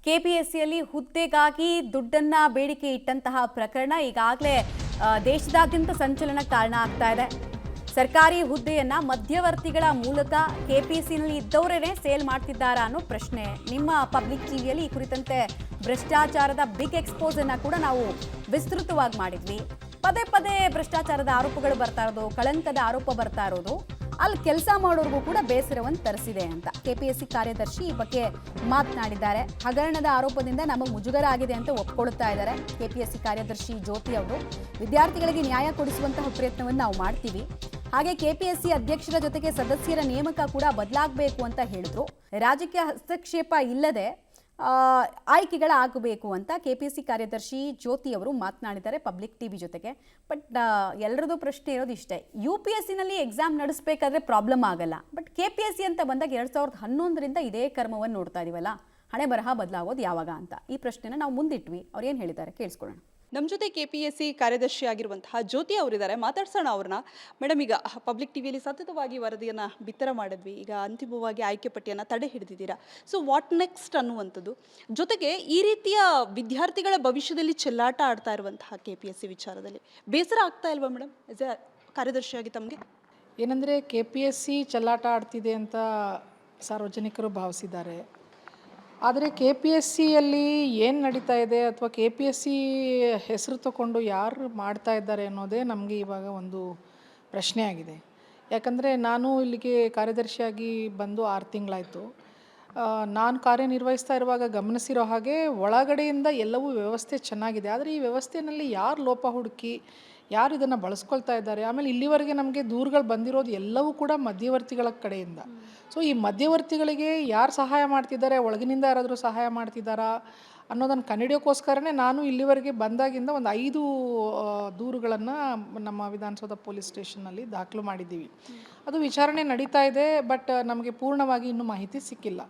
ಕೆಪಿಎಸ್ಸಿಯಲ್ಲಿ ಹುದ್ದೆಗಾಗಿ ದುಡ್ಡನ್ನ ಬೇಡಿಕೆ ಇಟ್ಟಂತಹ ಪ್ರಕರಣ ಈಗಾಗಲೇ ದೇಶದಾದ್ಯಂತ ಸಂಚಲನಕ್ಕೆ ಕಾರಣ ಆಗ್ತಾ ಇದೆ. ಸರ್ಕಾರಿ ಹುದ್ದೆಯನ್ನ ಮಧ್ಯವರ್ತಿಗಳ ಮೂಲಕ ಕೆಪಿಎಸ್ಸಿನಲ್ಲಿ ಇದ್ದವರೇನೆ ಸೇಲ್ ಮಾಡ್ತಿದ್ದಾರಾ ಅನ್ನೋ ಪ್ರಶ್ನೆ. ನಿಮ್ಮ ಪಬ್ಲಿಕ್ ಟಿವಿಯಲ್ಲಿ ಈ ಕುರಿತಂತೆ ಭ್ರಷ್ಟಾಚಾರದ ಬಿಗ್ ಎಕ್ಸ್ಪೋಸ್ ಅನ್ನ ಕೂಡ ನಾವು ವಿಸ್ತೃತವಾಗಿ ಮಾಡಿದ್ವಿ. ಪದೇ ಪದೇ ಭ್ರಷ್ಟಾಚಾರದ ಆರೋಪಗಳು ಬರ್ತಾ ಇರೋದು, ಕಳಂಕದ ಆರೋಪ ಬರ್ತಾ ಇರೋದು ಅಲ್ಲಿ ಕೆಲಸ ಮಾಡೋರ್ಗೂ ಕೂಡ ಬೇಸರವನ್ನು ತರಿಸಿದೆ ಅಂತ ಕೆಪಿಎಸ್ಸಿ ಕಾರ್ಯದರ್ಶಿ ಈ ಬಗ್ಗೆ ಮಾತನಾಡಿದ್ದಾರೆ. ಹಗರಣದ ಆರೋಪದಿಂದ ನಮಗೆ ಮುಜುಗರ ಆಗಿದೆ ಅಂತ ಒಪ್ಕೊಳ್ತಾ ಇದ್ದಾರೆ ಕೆಪಿಎಸ್ಸಿ ಕಾರ್ಯದರ್ಶಿ ಜ್ಯೋತಿ ಅವರು. ವಿದ್ಯಾರ್ಥಿಗಳಿಗೆ ನ್ಯಾಯ ಕೊಡಿಸುವಂತಹ ಪ್ರಯತ್ನವನ್ನು ನಾವು ಮಾಡ್ತೀವಿ. ಹಾಗೆ ಕೆಪಿಎಸ್ಸಿ ಅಧ್ಯಕ್ಷರ ಜೊತೆಗೆ ಸದಸ್ಯರ ನೇಮಕ ಕೂಡ ಬದಲಾಗಬೇಕು ಅಂತ ಹೇಳಿದ್ರು. ರಾಜಕೀಯ ಹಸ್ತಕ್ಷೇಪ ಇಲ್ಲದೆ ಆಯ್ಕೆಗಳಾಗಬೇಕು ಅಂತ ಕೆಪಿಎಸ್ಸಿ ಕಾರ್ಯದರ್ಶಿ ಜ್ಯೋತಿ ಅವರು ಮಾತನಾಡಿದ್ದಾರೆ ಪಬ್ಲಿಕ್ ಟಿವಿ ಜೊತೆಗೆ. ಬಟ್ ಎಲ್ಲರದ್ದು ಪ್ರಶ್ನೆ ಇರೋದು ಇಷ್ಟೇ, UPSCನಲ್ಲಿ ಎಕ್ಸಾಮ್ ನಡೆಸಬೇಕಾದ್ರೆ ಪ್ರಾಬ್ಲಮ್ ಆಗಲ್ಲ, ಬಟ್ KPSC ಅಂತ ಬಂದಾಗ 2011ರಿಂದ ಇದೇ ಕರ್ಮವನ್ನು ನೋಡ್ತಾ ಇದೀವಲ್ಲ, ಹಣೆ ಬರಹ ಬದಲಾಗೋದು ಯಾವಾಗ ಅಂತ ಈ ಪ್ರಶ್ನೆನ ನಾವು ಮುಂದಿಟ್ವಿ. ಅವ್ರು ಏನು ಹೇಳಿದ್ದಾರೆ ಕೇಳಿಸ್ಕೊಳ್ಳೋಣ. ನಮ್ಮ ಜೊತೆ KPSC ಕಾರ್ಯದರ್ಶಿ ಆಗಿರುವಂತಹ ಜ್ಯೋತಿ ಅವರಿದ್ದಾರೆ, ಮಾತಾಡ್ಸೋಣ ಅವ್ರನ್ನ. ಮೇಡಮ್, ಈಗ ಪಬ್ಲಿಕ್ ಟಿವಿಯಲ್ಲಿ ಸತತವಾಗಿ ವರದಿಯನ್ನು ಬಿತ್ತರ ಮಾಡಿದ್ವಿ, ಈಗ ಅಂತಿಮವಾಗಿ ಆಯ್ಕೆ ಪಟ್ಟಿಯನ್ನು ತಡೆ ಹಿಡಿದಿದ್ದೀರಾ. ಸೊ ವಾಟ್ ನೆಕ್ಸ್ಟ್ ಅನ್ನುವಂಥದ್ದು, ಜೊತೆಗೆ ಈ ರೀತಿಯ ವಿದ್ಯಾರ್ಥಿಗಳ ಭವಿಷ್ಯದಲ್ಲಿ ಚೆಲ್ಲಾಟ ಆಡ್ತಾ ಇರುವಂತಹ KPSC ವಿಚಾರದಲ್ಲಿ ಬೇಸರ ಆಗ್ತಾ ಇಲ್ವಾ ಮೇಡಮ್, ಆಸ್ ಎ ಕಾರ್ಯದರ್ಶಿಯಾಗಿ ತಮಗೆ? ಏನಂದರೆ KPSC ಚೆಲ್ಲಾಟ ಆಡ್ತಿದೆ ಅಂತ ಸಾರ್ವಜನಿಕರು ಭಾವಿಸಿದ್ದಾರೆ. ಆದರೆ KPSCಯಲ್ಲಿ ಏನು ನಡೀತಾ ಇದೆ ಅಥವಾ KPSC ಹೆಸರು ತಗೊಂಡು ಯಾರು ಮಾಡ್ತಾ ಇದ್ದಾರೆ ಅನ್ನೋದೇ ನಮಗೆ ಇವಾಗ ಒಂದು ಪ್ರಶ್ನೆ ಆಗಿದೆ. ಯಾಕಂದರೆ ನಾನು ಇಲ್ಲಿಗೆ ಕಾರ್ಯದರ್ಶಿಯಾಗಿ ಬಂದು 6 ತಿಂಗಳಾಯಿತು. ನಾನು ಕಾರ್ಯನಿರ್ವಹಿಸ್ತಾ ಇರುವಾಗ ಗಮನಿಸಿರೋ ಹಾಗೆ ಒಳಗಡೆಯಿಂದ ಎಲ್ಲವೂ ವ್ಯವಸ್ಥೆ ಚೆನ್ನಾಗಿದೆ. ಆದರೆ ಈ ವ್ಯವಸ್ಥೆಯಲ್ಲಿ ಯಾರು ಲೋಪ ಹುಡುಕಿ ಯಾರು ಇದನ್ನು ಬಳಸ್ಕೊಳ್ತಾ ಇದ್ದಾರೆ, ಆಮೇಲೆ ಇಲ್ಲಿವರೆಗೆ ನಮಗೆ ದೂರುಗಳು ಬಂದಿರೋದು ಎಲ್ಲವೂ ಕೂಡ ಮಧ್ಯವರ್ತಿಗಳ ಕಡೆಯಿಂದ. ಸೊ ಈ ಮಧ್ಯವರ್ತಿಗಳಿಗೆ ಯಾರು ಸಹಾಯ ಮಾಡ್ತಿದ್ದಾರೆ, ಒಳಗಿನಿಂದ ಯಾರಾದರೂ ಸಹಾಯ ಮಾಡ್ತಿದ್ದಾರಾ ಅನ್ನೋದನ್ನು ಕಂಡುಹಿಡಿಯೋಕ್ಕೋಸ್ಕರನೇ ನಾನು ಇಲ್ಲಿವರೆಗೆ ಬಂದಾಗಿಂದ ಒಂದು 5 ದೂರುಗಳನ್ನು ನಮ್ಮ ವಿಧಾನಸೌಧ ಪೊಲೀಸ್ ಸ್ಟೇಷನ್ನಲ್ಲಿ ದಾಖಲು ಮಾಡಿದ್ದೀವಿ. ಅದು ವಿಚಾರಣೆ ನಡೀತಾ ಇದೆ, ಬಟ್ ನಮಗೆ ಪೂರ್ಣವಾಗಿ ಇನ್ನೂ ಮಾಹಿತಿ ಸಿಕ್ಕಿಲ್ಲ.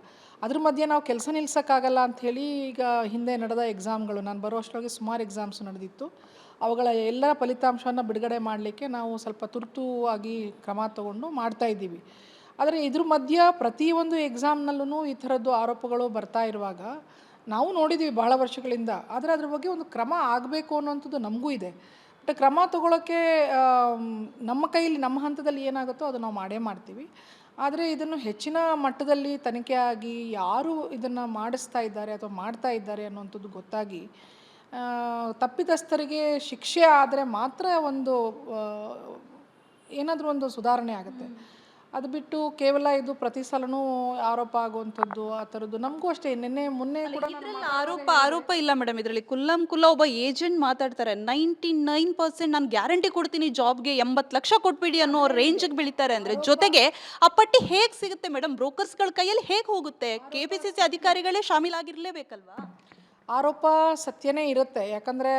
ಅದ್ರ ಮಧ್ಯೆ ನಾವು ಕೆಲಸ ನಿಲ್ಲಿಸೋಕ್ಕಾಗಲ್ಲ ಅಂಥೇಳಿ ಈಗ ಹಿಂದೆ ನಡೆದ ಎಕ್ಸಾಮ್ಗಳು, ನಾನು ಬರೋ ಅಷ್ಟರೊಳಗೆ ಸುಮಾರು ಎಕ್ಸಾಮ್ಸ್ ನಡೆದಿತ್ತು, ಅವುಗಳ ಎಲ್ಲ ಫಲಿತಾಂಶವನ್ನು ಬಿಡುಗಡೆ ಮಾಡಲಿಕ್ಕೆ ನಾವು ಸ್ವಲ್ಪ ತುರ್ತುವಾಗಿ ಕ್ರಮ ತಗೊಂಡು ಮಾಡ್ತಾಯಿದ್ದೀವಿ. ಆದರೆ ಇದ್ರ ಮಧ್ಯೆ ಪ್ರತಿಯೊಂದು ಎಕ್ಸಾಮ್ನಲ್ಲೂ ಈ ಥರದ್ದು ಆರೋಪಗಳು ಬರ್ತಾ ಇರುವಾಗ ನಾವು ನೋಡಿದ್ದೀವಿ ಬಹಳ ವರ್ಷಗಳಿಂದ. ಆದರೆ ಅದ್ರ ಬಗ್ಗೆ ಒಂದು ಕ್ರಮ ಆಗಬೇಕು ಅನ್ನೋಂಥದ್ದು ನಮಗೂ ಇದೆ. ಬಟ್ ಕ್ರಮ ತಗೊಳ್ಳೋಕ್ಕೆ ನಮ್ಮ ಕೈಯಲ್ಲಿ ನಮ್ಮ ಹಂತದಲ್ಲಿ ಏನಾಗುತ್ತೋ ಅದು ನಾವು ಮಾಡೇ ಮಾಡ್ತೀವಿ. ಆದರೆ ಇದನ್ನು ಹೆಚ್ಚಿನ ಮಟ್ಟದಲ್ಲಿ ತನಿಖೆ ಆಗಿ ಯಾರು ಇದನ್ನು ಮಾಡಿಸ್ತಾ ಇದ್ದಾರೆ ಅಥವಾ ಮಾಡ್ತಾ ಇದ್ದಾರೆ ಅನ್ನೋಂಥದ್ದು ಗೊತ್ತಾಗಿ ತಪ್ಪಿತಸ್ಥರಿಗೆ ಶಿಕ್ಷೆ ಆದರೆ ಮಾತ್ರ ಒಂದು ಏನಾದರೂ ಒಂದು ಸುಧಾರಣೆ ಆಗುತ್ತೆ. ಅದು ಬಿಟ್ಟು ಕೇವಲ ಇದು ಪ್ರತಿ ಸಲನೂ ಆರೋಪ ಆಗುವಂಥದ್ದು ಆ ಥರದ್ದು ನಮಗೂ ಅಷ್ಟೇ. ಮೊನ್ನೆ ಕೂಡ ಆರೋಪ ಇಲ್ಲ ಮೇಡಮ್, ಇದರಲ್ಲಿ ಕುಲ್ಲ ಒಬ್ಬ ಏಜೆಂಟ್ ಮಾತಾಡ್ತಾರೆ, 99% ನಾನು ಗ್ಯಾರಂಟಿ ಕೊಡ್ತೀನಿ ಜಾಬ್ಗೆ, 80 ಲಕ್ಷ ಕೊಟ್ಬಿಡಿ ಅನ್ನೋ ರೇಂಜಿಗೆ ಬೆಳೀತಾರೆ. ಅಂದರೆ ಜೊತೆಗೆ ಆ ಪಟ್ಟಿ ಹೇಗೆ ಸಿಗುತ್ತೆ ಮೇಡಮ್, ಬ್ರೋಕರ್ಸ್ಗಳ ಕೈಯಲ್ಲಿ ಹೇಗೆ ಹೋಗುತ್ತೆ? KPCC ಅಧಿಕಾರಿಗಳೇ ಶಾಮೀಲಾಗಿರಲೇಬೇಕಲ್ವಾ? ಆರೋಪ ಸತ್ಯನೇ ಇರುತ್ತೆ. ಯಾಕಂದರೆ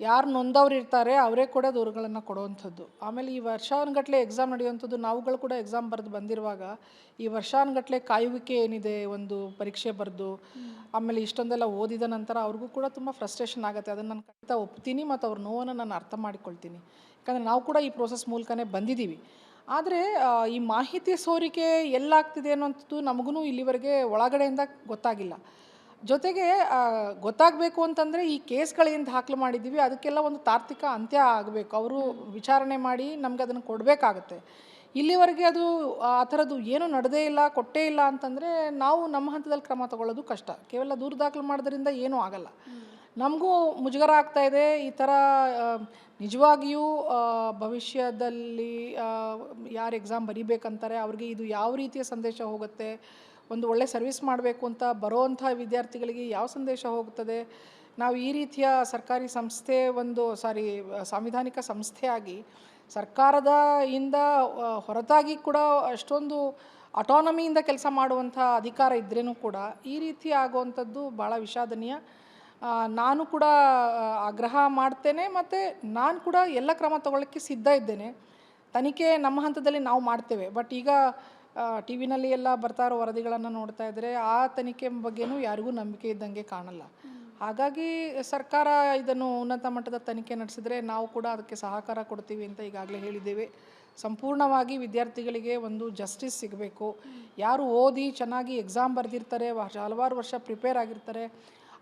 ಯಾರು ನೊಂದವ್ರು ಇರ್ತಾರೆ ಅವರೇ ಕೂಡ ದೂರುಗಳನ್ನು ಕೊಡುವಂಥದ್ದು. ಆಮೇಲೆ ಈ ವರ್ಷಾನುಗಟ್ಟಲೆ ಎಕ್ಸಾಮ್ ನಡೆಯುವಂಥದ್ದು, ನಾವುಗಳು ಕೂಡ ಎಕ್ಸಾಮ್ ಬರೆದು ಬಂದಿರುವಾಗ ಈ ವರ್ಷಾನುಗಟ್ಟಲೆ ಕಾಯುವಿಕೆ ಏನಿದೆ, ಒಂದು ಪರೀಕ್ಷೆ ಬರೆದು ಆಮೇಲೆ ಇಷ್ಟೊಂದೆಲ್ಲ ಓದಿದ ನಂತರ ಅವ್ರಿಗೂ ಕೂಡ ತುಂಬ ಫ್ರಸ್ಟ್ರೇಷನ್ ಆಗುತ್ತೆ. ಅದನ್ನು ನಾನು ಖಂಡಿತ ಒಪ್ತೀನಿ ಮತ್ತು ಅವ್ರ ನೋವನ್ನು ನಾನು ಅರ್ಥ ಮಾಡಿಕೊಳ್ತೀನಿ. ಯಾಕಂದರೆ ನಾವು ಕೂಡ ಈ ಪ್ರೋಸೆಸ್ ಮೂಲಕನೇ ಬಂದಿದ್ದೀವಿ. ಆದರೆ ಈ ಮಾಹಿತಿ ಸೋರಿಕೆ ಎಲ್ಲಾಗ್ತಿದೆ ಅನ್ನೋಂಥದ್ದು ನಮಗೂ ಇಲ್ಲಿವರೆಗೆ ಒಳಗಡೆಯಿಂದ ಗೊತ್ತಾಗಿಲ್ಲ. ಜೊತೆಗೆ ಗೊತ್ತಾಗಬೇಕು ಅಂತಂದರೆ ಈ ಕೇಸ್ಗಳೇನು ದಾಖಲು ಮಾಡಿದ್ದೀವಿ ಅದಕ್ಕೆಲ್ಲ ಒಂದು ತಾರ್ಕಿಕ ಅಂತ್ಯ ಆಗಬೇಕು. ಅವರು ವಿಚಾರಣೆ ಮಾಡಿ ನಮಗೆ ಅದನ್ನು ಕೊಡಬೇಕಾಗತ್ತೆ. ಇಲ್ಲಿವರೆಗೆ ಅದು ಆ ಥರದ್ದು ಏನೂ ನಡೆದೇ ಇಲ್ಲ, ಕೊಟ್ಟೇ ಇಲ್ಲ ಅಂತಂದರೆ ನಾವು ನಮ್ಮ ಹಂತದಲ್ಲಿ ಕ್ರಮ ತಗೊಳ್ಳೋದು ಕಷ್ಟ. ಕೇವಲ ದೂರು ದಾಖಲು ಮಾಡೋದ್ರಿಂದ ಏನೂ ಆಗಲ್ಲ. ನಮಗೂ ಮುಜುಗರ ಆಗ್ತಾಯಿದೆ. ಈ ಥರ ನಿಜವಾಗಿಯೂ ಭವಿಷ್ಯದಲ್ಲಿ ಯಾರು ಎಕ್ಸಾಮ್ ಬರೀಬೇಕಂತಾರೆ ಅವ್ರಿಗೆ ಇದು ಯಾವ ರೀತಿಯ ಸಂದೇಶ ಹೋಗುತ್ತೆ, ಒಂದು ಒಳ್ಳೆ ಸರ್ವಿಸ್ ಮಾಡಬೇಕು ಅಂತ ಬರೋವಂಥ ವಿದ್ಯಾರ್ಥಿಗಳಿಗೆ ಯಾವ ಸಂದೇಶ ಹೋಗ್ತದೆ? ನಾವು ಈ ರೀತಿಯ ಸರ್ಕಾರಿ ಸಂಸ್ಥೆ ಸಾಂವಿಧಾನಿಕ ಸಂಸ್ಥೆಯಾಗಿ ಸರ್ಕಾರದ ಹೊರತಾಗಿ ಕೂಡ ಅಷ್ಟೊಂದು ಅಟಾನಮಿಯಿಂದ ಕೆಲಸ ಮಾಡುವಂಥ ಅಧಿಕಾರ ಇದ್ರೂ ಕೂಡ ಈ ರೀತಿ ಆಗುವಂಥದ್ದು ಭಾಳ ವಿಷಾದನೀಯ. ನಾನು ಕೂಡ ಆಗ್ರಹ ಮಾಡ್ತೇನೆ ಮತ್ತು ನಾನು ಕೂಡ ಎಲ್ಲ ಕ್ರಮ ತಗೊಳ್ಳೋಕ್ಕೆ ಸಿದ್ಧ ಇದ್ದೇನೆ. ತನಿಖೆ ನಮ್ಮ ಹಂತದಲ್ಲಿ ನಾವು ಮಾಡ್ತೇವೆ. ಬಟ್ ಈಗ ಟಿ ವಿನಲ್ಲಿ ಎಲ್ಲ ಬರ್ತಾ ಇರೋ ವರದಿಗಳನ್ನು ನೋಡ್ತಾ ಇದ್ದರೆ ಆ ತನಿಖೆ ಬಗ್ಗೆನೂ ಯಾರಿಗೂ ನಂಬಿಕೆ ಇದ್ದಂಗೆ ಕಾಣಲ್ಲ. ಹಾಗಾಗಿ ಸರ್ಕಾರ ಇದನ್ನು ಉನ್ನತ ಮಟ್ಟದ ತನಿಖೆ ನಡೆಸಿದರೆ ನಾವು ಕೂಡ ಅದಕ್ಕೆ ಸಹಕಾರ ಕೊಡ್ತೀವಿ ಅಂತ ಈಗಾಗಲೇ ಹೇಳಿದ್ದೇವೆ. ಸಂಪೂರ್ಣವಾಗಿ ವಿದ್ಯಾರ್ಥಿಗಳಿಗೆ ಒಂದು ಜಸ್ಟಿಸ್ ಸಿಗಬೇಕು. ಯಾರು ಓದಿ ಚೆನ್ನಾಗಿ ಎಕ್ಸಾಮ್ ಬರೆದಿರ್ತಾರೆ, ಹಲವಾರು ವರ್ಷ ಪ್ರಿಪೇರ್ ಆಗಿರ್ತಾರೆ,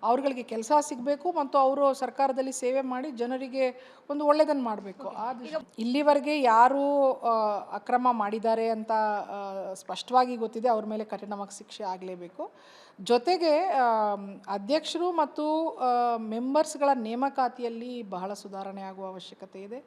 ಅವ್ರುಗಳಿಗೆ ಕೆಲಸ ಸಿಗಬೇಕು ಮತ್ತು ಅವರು ಸರ್ಕಾರದಲ್ಲಿ ಸೇವೆ ಮಾಡಿ ಜನರಿಗೆ ಒಂದು ಒಳ್ಳೆಯದನ್ನು ಮಾಡಬೇಕು. ಇಲ್ಲಿವರೆಗೆ ಯಾರು ಅಕ್ರಮ ಮಾಡಿದ್ದಾರೆ ಅಂತ ಸ್ಪಷ್ಟವಾಗಿ ಗೊತ್ತಿದೆ, ಅವ್ರ ಮೇಲೆ ಕಠಿಣವಾಗಿ ಶಿಕ್ಷೆ ಆಗಲೇಬೇಕು. ಜೊತೆಗೆ ಅಧ್ಯಕ್ಷರು ಮತ್ತು ಮೆಂಬರ್ಸ್ಗಳ ನೇಮಕಾತಿಯಲ್ಲಿ ಬಹಳ ಸುಧಾರಣೆ ಆಗುವ ಅವಶ್ಯಕತೆ ಇದೆ.